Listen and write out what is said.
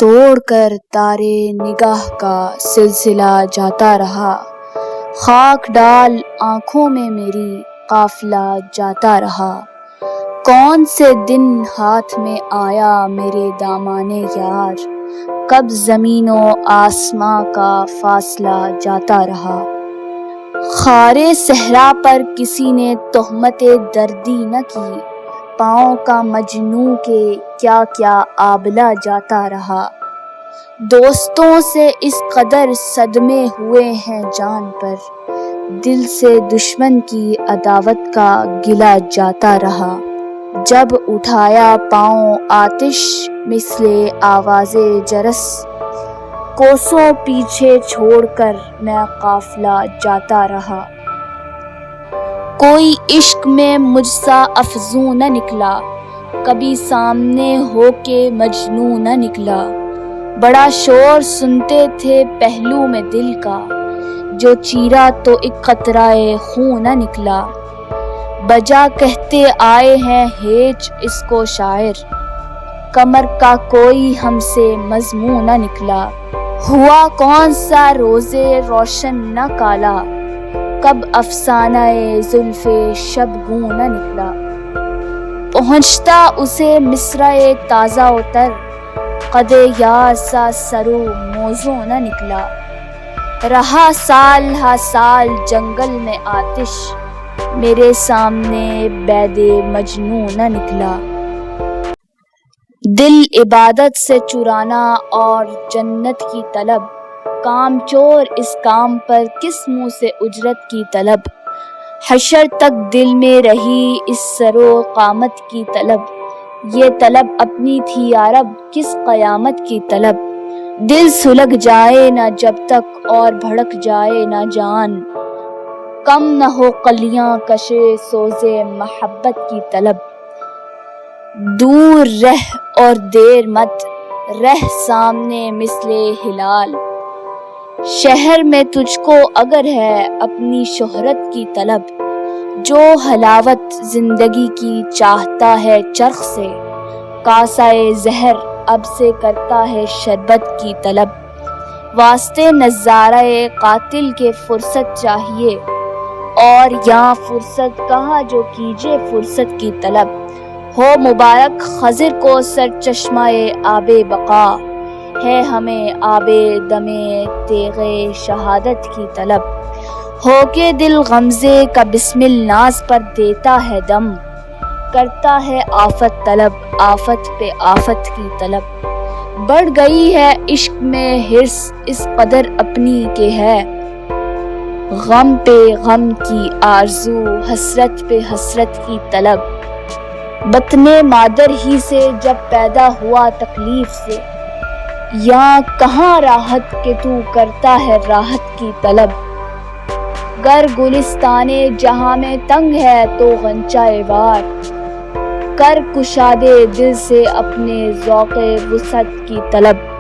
توڑ کر تارے نگاہ کا سلسلہ جاتا رہا، خاک ڈال آنکھوں میں میری قافلہ جاتا رہا۔ کون سے دن ہاتھ میں آیا میرے دامانے یار، کب زمین و آسماں کا فاصلہ جاتا رہا۔ خارے صحرا پر کسی نے تہمت دردی نہ کی، پاؤں کا مجنوں کے کیا کیا آبلہ جاتا رہا۔ دوستوں سے اس قدر صدمے ہوئے ہیں جان پر، دل سے دشمن کی عداوت کا گلہ جاتا رہا۔ جب اٹھایا پاؤں آتش مثل آواز جرس، کوسوں پیچھے چھوڑ کر میں قافلہ جاتا رہا۔ کوئی عشق میں مجھ سا افزوں نہ نکلا، کبھی سامنے ہو کے مجنوں نہ نکلا۔ بڑا شور سنتے تھے پہلو میں دل کا، جو چیرا تو ایک قطرہ خون نہ نکلا۔ بجا کہتے آئے ہیں ہیج اس کو شاعر، قمر کا کوئی ہم سے مضموں نہ نکلا۔ ہوا کون سا روز روشن نہ کالا، کب افسانہ زلف شب گوں نہ نکلا۔ پہنچتا اسے مصرع تازہ و تر، قد یار سا سر و موزوں نہ نکلا۔ رہا سال ہا سال جنگل میں آتش، میرے سامنے بید مجنوں نہ نکلا۔ دل عبادت سے چرانا اور جنت کی طلب، کام چور اس کام پر کس منہ سے اجرت کی طلب۔ حشر تک دل میں رہی اس سر و قامت کی طلب، یہ طلب اپنی تھی یارب کس قیامت کی طلب۔ دل سلگ جائے نہ جب تک اور بھڑک جائے نہ جان، کم نہ ہو کلیاں کشے سوز محبت کی طلب۔ دور رہ اور دیر مت رہ سامنے مثل ہلال، شہر میں تجھ کو اگر ہے اپنی شہرت کی طلب۔ جو حلاوت زندگی کی چاہتا ہے چرخ سے، کاسہ زہر اب سے کرتا ہے شربت کی طلب۔ واسطے نظارہ قاتل کے فرصت چاہیے، اور یہاں فرصت کہاں جو کیجے فرصت کی طلب۔ ہو مبارک خضر کو سرچشمہ آب بقا، ہے ہمیں آب دم تیغ شہادت کی طلب۔ ہو کے دل غمزے کا بسم الناز پر دیتا ہے دم، کرتا ہے آفت طلب آفت پہ آفت کی طلب۔ بڑھ گئی ہے عشق میں حرص اس قدر اپنی کہ ہے، غم پہ غم کی آرزو حسرت پہ حسرت کی طلب۔ بطن مادر ہی سے جب پیدا ہوا تکلیف سے، یہاں کہاں راحت کہ تو کرتا ہے راحت کی طلب۔ گر گلستان جہاں میں تنگ ہے تو غنچہ وار، کر کشادے دل سے اپنے ذوق وسعت کی طلب۔